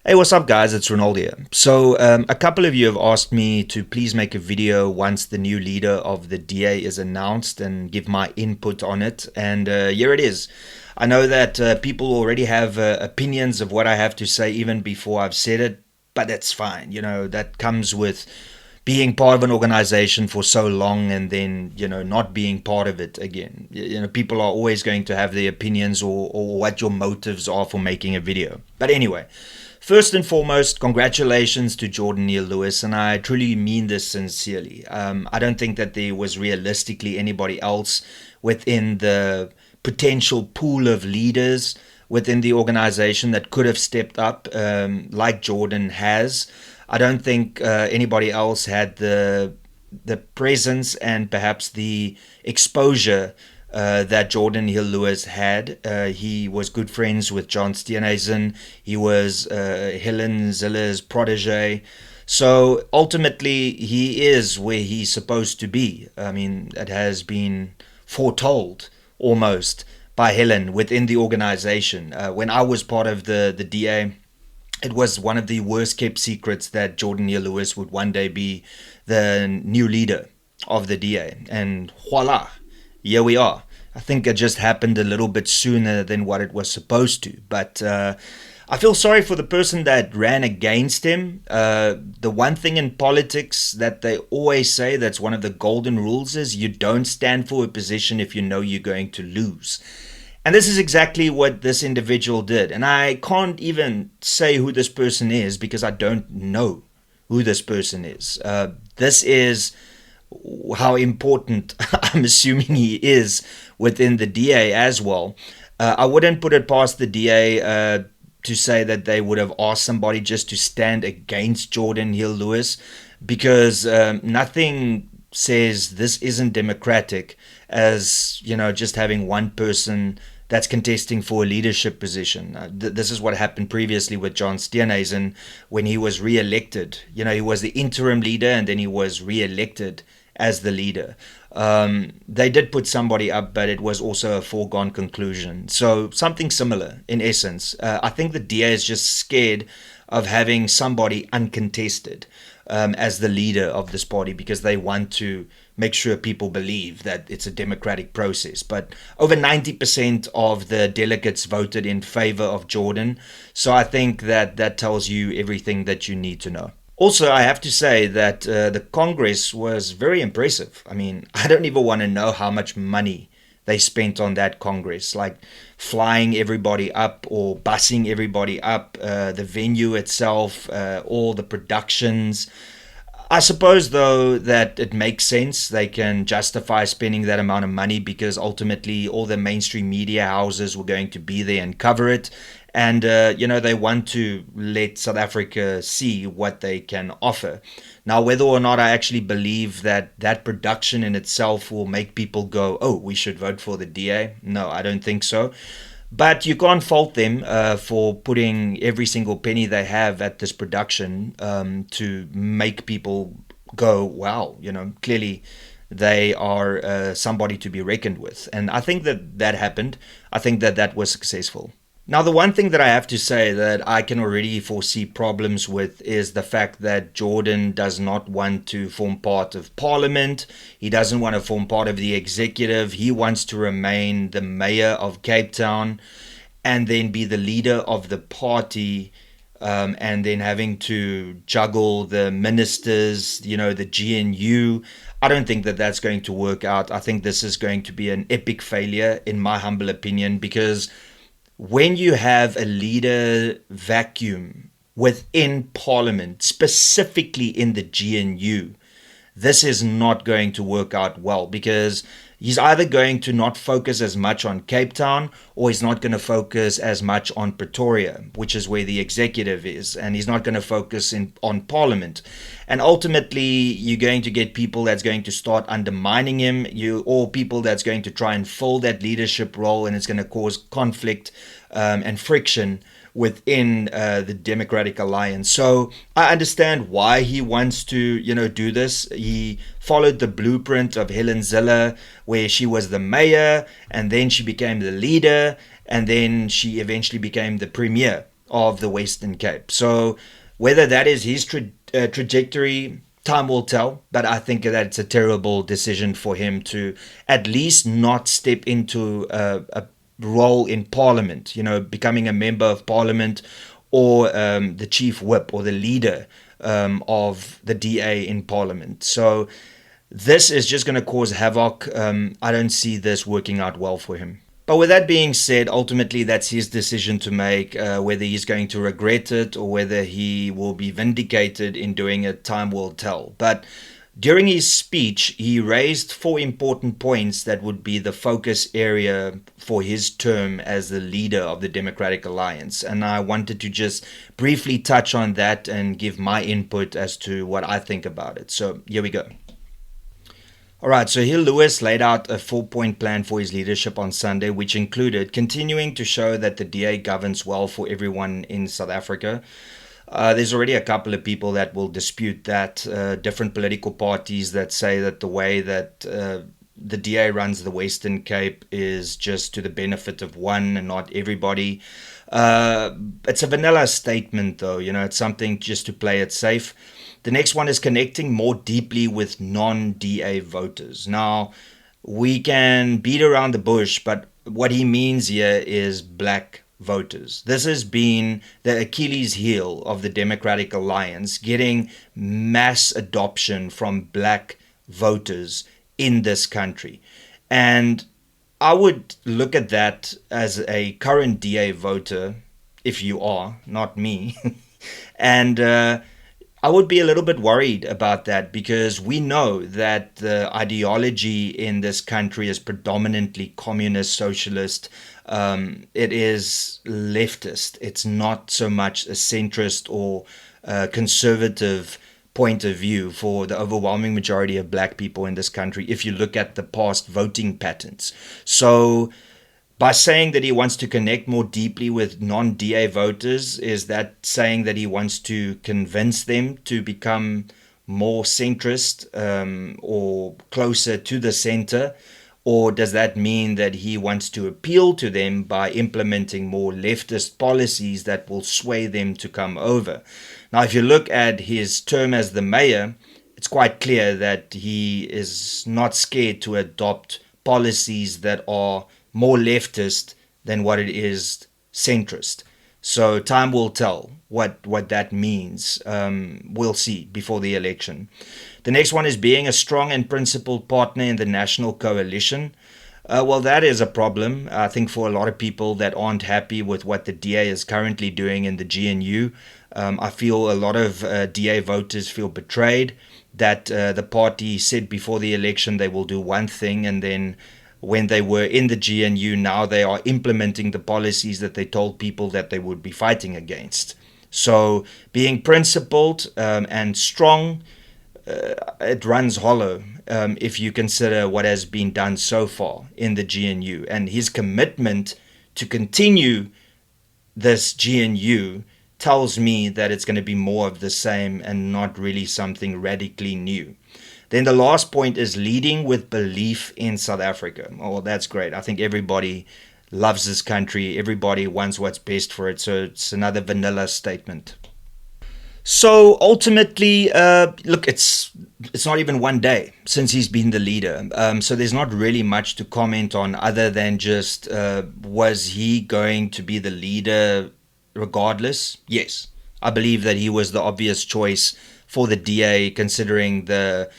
Hey, what's up, guys? It's Renaldo here. A couple of you have asked me to please make a video once the new leader of the DA is announced and give my input on it. And here it is. I know that people already have opinions of what I have to say even before I've said it, but that's fine. You know, that comes with being part of an organization for so long and then, not being part of it again. People are always going to have their opinions or what your motives are for making a video. But anyway. First and foremost, congratulations to Geordin Hill-Lewis, and I truly mean this sincerely. I don't think that there was realistically anybody else within the potential pool of leaders within the organization that could have stepped up like Geordin has. I don't think anybody else had the presence and perhaps the exposure that Geordin Hill-Lewis had. He was good friends with John Steenhuisen. He was Helen Zille's protege. So ultimately, he is where he's supposed to be. I mean, it has been foretold almost by Helen within the organization. When I was part of the DA, it was one of the worst kept secrets that Geordin Hill-Lewis would one day be the new leader of the DA. And voila, here we are. I think it just happened a little bit sooner than what it was supposed to. But I feel sorry for the person that ran against him. The one thing in politics that they always say, that's one of the golden rules, is you don't stand for a position if you know you're going to lose. And this is exactly what this individual did. And I can't even say who this person is because I don't know who this person is. This is how important I'm assuming he is within the DA as well. I wouldn't put it past the DA to say that they would have asked somebody just to stand against Geordin Hill-Lewis, because nothing says this isn't democratic as, just having one person that's contesting for a leadership position. This is what happened previously with John Steenhuisen when he was re-elected. He was the interim leader and then he was re-elected as the leader. They did put somebody up, but it was also a foregone conclusion. So something similar in essence. I think the DA is just scared of having somebody uncontested as the leader of this party because they want to make sure people believe that it's a democratic process. But over 90% of the delegates voted in favor of Geordin. So I think that tells you everything that you need to know. Also, I have to say that the Congress was very impressive. I mean, I don't even want to know how much money they spent on that Congress, like flying everybody up or busing everybody up, the venue itself, all the productions. I suppose, though, that it makes sense. They can justify spending that amount of money because ultimately all the mainstream media houses were going to be there and cover it. And, they want to let South Africa see what they can offer. Now, whether or not I actually believe that that production in itself will make people go, oh, we should vote for the DA. No, I don't think so. But you can't fault them for putting every single penny they have at this production to make people go, wow, clearly they are somebody to be reckoned with. And I think that happened. I think that was successful. Now, the one thing that I have to say that I can already foresee problems with is the fact that Geordin does not want to form part of Parliament. He doesn't want to form part of the executive. He wants to remain the mayor of Cape Town and then be the leader of the party, and then having to juggle the ministers, the GNU. I don't think that that's going to work out. I think this is going to be an epic failure, in my humble opinion, because when you have a leader vacuum within Parliament, specifically in the GNU, this is not going to work out well because he's either going to not focus as much on Cape Town or he's not going to focus as much on Pretoria, which is where the executive is, and he's not going to focus on Parliament. And ultimately, you're going to get people that's going to start undermining him, or people that's going to try and fill that leadership role, and it's going to cause conflict and friction within the Democratic Alliance. So I understand why he wants to, do this. He followed the blueprint of Helen Zille, where she was the mayor, and then she became the leader, and then she eventually became the premier of the Western Cape. So whether that is his trajectory, time will tell, but I think that it's a terrible decision for him to at least not step into a role in Parliament, becoming a member of Parliament, or the chief whip or the leader of the DA in Parliament. So this is just going to cause havoc. I don't see this working out well for him. But with that being said, ultimately that's his decision to make. Whether he's going to regret it or whether he will be vindicated in doing it, time will tell. But during his speech, he raised 4 important points that would be the focus area for his term as the leader of the Democratic Alliance. And I wanted to just briefly touch on that and give my input as to what I think about it. So here we go. All right, so Hill-Lewis laid out a 4-point plan for his leadership on Sunday, which included continuing to show that the DA governs well for everyone in South Africa. There's already a couple of people that will dispute that, different political parties that say that the way that the DA runs the Western Cape is just to the benefit of one and not everybody. It's a vanilla statement, though. It's something just to play it safe. The next one is connecting more deeply with non-DA voters. Now, we can beat around the bush, but what he means here is black voters. This has been the Achilles heel of the Democratic Alliance, getting mass adoption from black voters in this country. And I would look at that as a current DA voter, if you are, not me, and I would be a little bit worried about that, because we know that the ideology in this country is predominantly communist, socialist. It is leftist. It's not so much a centrist or conservative point of view for the overwhelming majority of black people in this country, if you look at the past voting patterns. So by saying that he wants to connect more deeply with non-DA voters, is that saying that he wants to convince them to become more centrist or closer to the center? Or does that mean that he wants to appeal to them by implementing more leftist policies that will sway them to come over? Now, if you look at his term as the mayor, it's quite clear that he is not scared to adopt policies that are more leftist than what it is centrist. So time will tell what that means. We'll see before the election. The next one is being a strong and principled partner in the national coalition. Well, that is a problem, I think, for a lot of people that aren't happy with what the DA is currently doing in the GNU. I feel a lot of DA voters feel betrayed, that the party said before the election they will do one thing, and then when they were in the GNU, now they are implementing the policies that they told people that they would be fighting against. So being principled and strong, it runs hollow if you consider what has been done so far in the GNU. And his commitment to continue this GNU tells me that it's going to be more of the same and not really something radically new. Then the last point is leading with belief in South Africa. Oh, that's great. I think everybody loves this country. Everybody wants what's best for it. So it's another vanilla statement. So ultimately, look, it's not even one day since he's been the leader. So there's not really much to comment on other than just, was he going to be the leader regardless? Yes. I believe that he was the obvious choice for the DA, considering the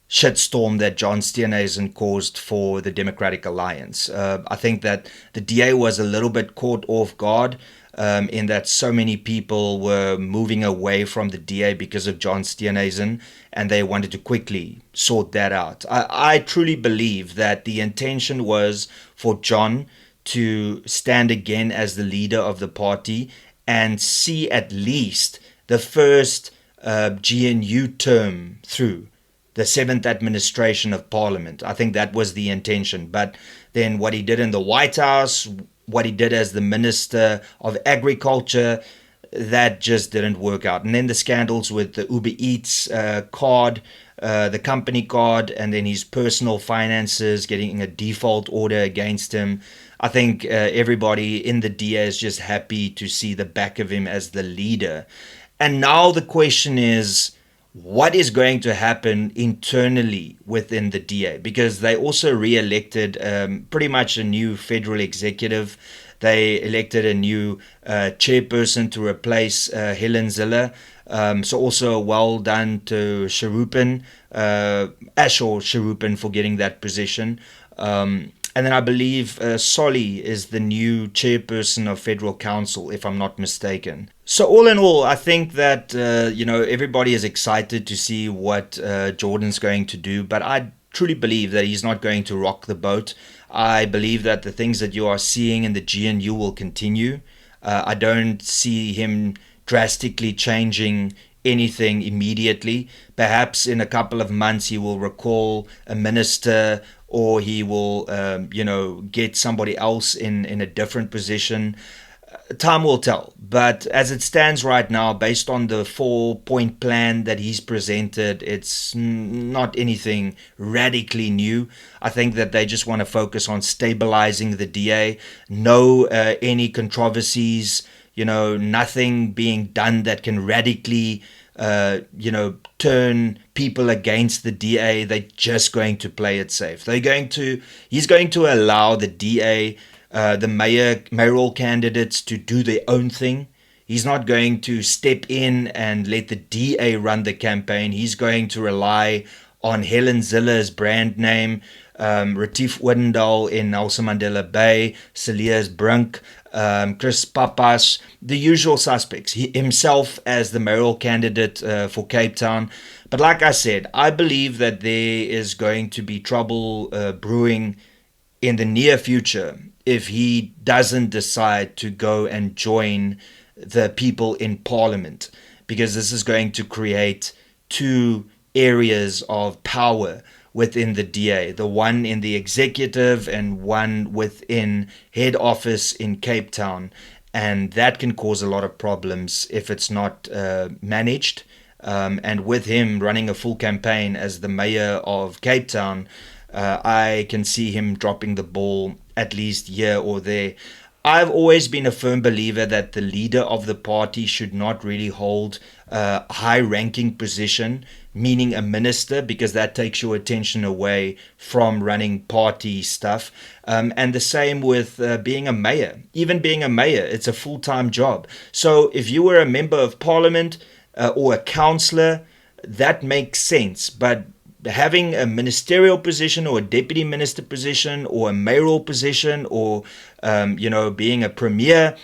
shitstorm that John Steenhuisen caused for the Democratic Alliance. I think that the DA was a little bit caught off guard in that so many people were moving away from the DA because of John Steenhuisen, and they wanted to quickly sort that out. I truly believe that the intention was for John to stand again as the leader of the party and see at least the first GNU term through, the 7th administration of Parliament. I think that was the intention. But then what he did in the White House, what he did as the Minister of Agriculture, that just didn't work out. And then the scandals with the Uber Eats card, the company card, and then his personal finances, getting a default order against him. I think everybody in the DA is just happy to see the back of him as the leader. And now the question is, what is going to happen internally within the DA? Because they also re-elected pretty much a new federal executive. They elected a new chairperson to replace Helen Zille. So also well done to Sharupin, Ashor Sharupin, for getting that position. And then I believe Solly is the new chairperson of Federal Council, if I'm not mistaken. So all in all, I think that everybody is excited to see what Geordin's going to do, but I truly believe that he's not going to rock the boat. I believe that the things that you are seeing in the GNU will continue. I don't see him drastically changing anything immediately. Perhaps in a couple of months he will recall a minister, or he will get somebody else in a different position. Time will tell. But as it stands right now, based on the 4-point plan that he's presented, it's not anything radically new. I think that they just want to focus on stabilizing the DA. No any controversies, nothing being done that can radically turn people against the DA. They're just going to play it safe. He's going to allow the DA, the mayoral candidates, to do their own thing. He's not going to step in and let the DA run the campaign. He's going to rely on Helen Zille's brand name, Retief Odendaal in Nelson Mandela Bay, Celia's Brink, Chris Papas, the usual suspects, himself as the mayoral candidate for Cape Town. But like I said, I believe that there is going to be trouble brewing in the near future if he doesn't decide to go and join the people in Parliament, because this is going to create two areas of power within the DA, the one in the executive and one within head office in Cape Town. And that can cause a lot of problems if it's not managed. And with him running a full campaign as the mayor of Cape Town, I can see him dropping the ball at least here or there. I've always been a firm believer that the leader of the party should not really hold a high-ranking position, meaning a minister, because that takes your attention away from running party stuff. And the same with being a mayor. Even being a mayor, it's a full-time job. So if you were a member of parliament or a councillor, that makes sense. But having a ministerial position or a deputy minister position or a mayoral position or being a premier,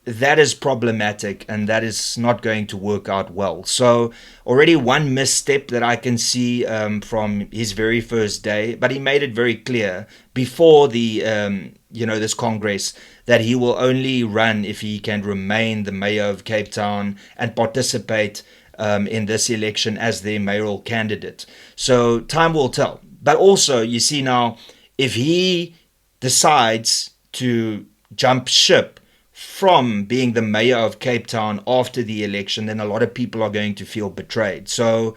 that is problematic, and that is not going to work out well. So already one misstep that I can see from his very first day, but he made it very clear before the this Congress that he will only run if he can remain the mayor of Cape Town and participate in this election as their mayoral candidate. So time will tell. But also, you see now, if he decides to jump ship from being the mayor of Cape Town after the election, then a lot of people are going to feel betrayed. So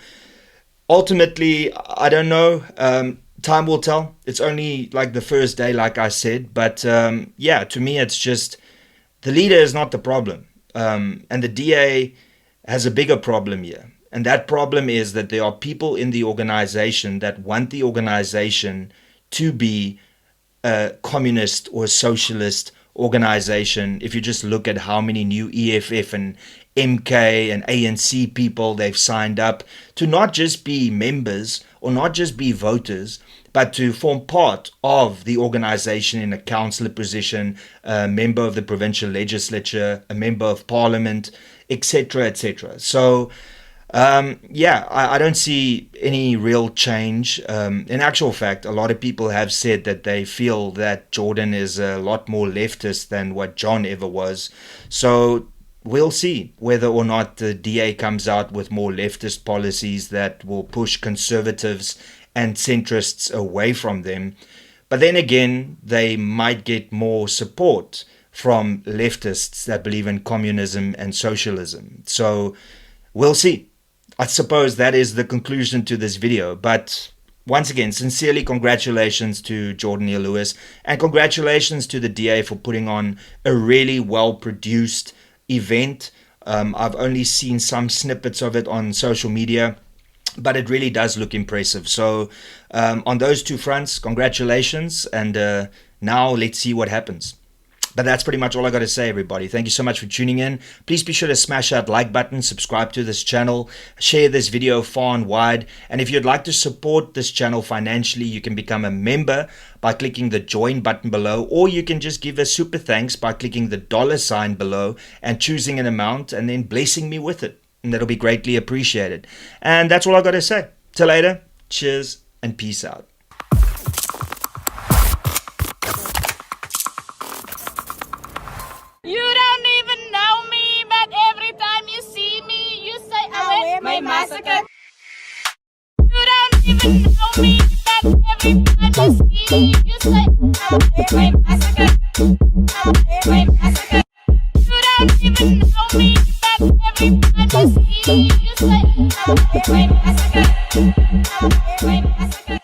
ultimately, I don't know. Time will tell. It's only like the first day, like I said. But to me, it's just the leader is not the problem. And the DA has a bigger problem here. And that problem is that there are people in the organization that want the organization to be a communist or a socialist organization. If you just look at how many new EFF and MK and ANC people they've signed up to not just be members or not just be voters, but to form part of the organization in a councillor position, a member of the provincial legislature, a member of parliament, etc., etc. So I don't see any real change. In actual fact, a lot of people have said that they feel that Geordin is a lot more leftist than what John ever was. So we'll see whether or not the DA comes out with more leftist policies that will push conservatives and centrists away from them. But then again, they might get more support from leftists that believe in communism and socialism. So we'll see. I suppose that is the conclusion to this video. But once again, sincerely congratulations to Geordin Hill-Lewis, and congratulations to the DA for putting on a really well-produced event. I've only seen some snippets of it on social media, but it really does look impressive. So on those two fronts, congratulations, and now let's see what happens. But that's pretty much all I got to say, everybody. Thank you so much for tuning in. Please be sure to smash that like button, subscribe to this channel, share this video far and wide. And if you'd like to support this channel financially, you can become a member by clicking the join button below, or you can just give a super thanks by clicking the $ below and choosing an amount and then blessing me with it. And that'll be greatly appreciated. And that's all I got to say. Till later. Cheers and peace out. You don't even know me, but every time you see me, you say, I wear my massacre. You don't even know me, but every time you see me, you say, I wear my massacre. I wear my massacre. You don't even know me, but every time you see me, you say, I wear my massacre. I wear my massacre.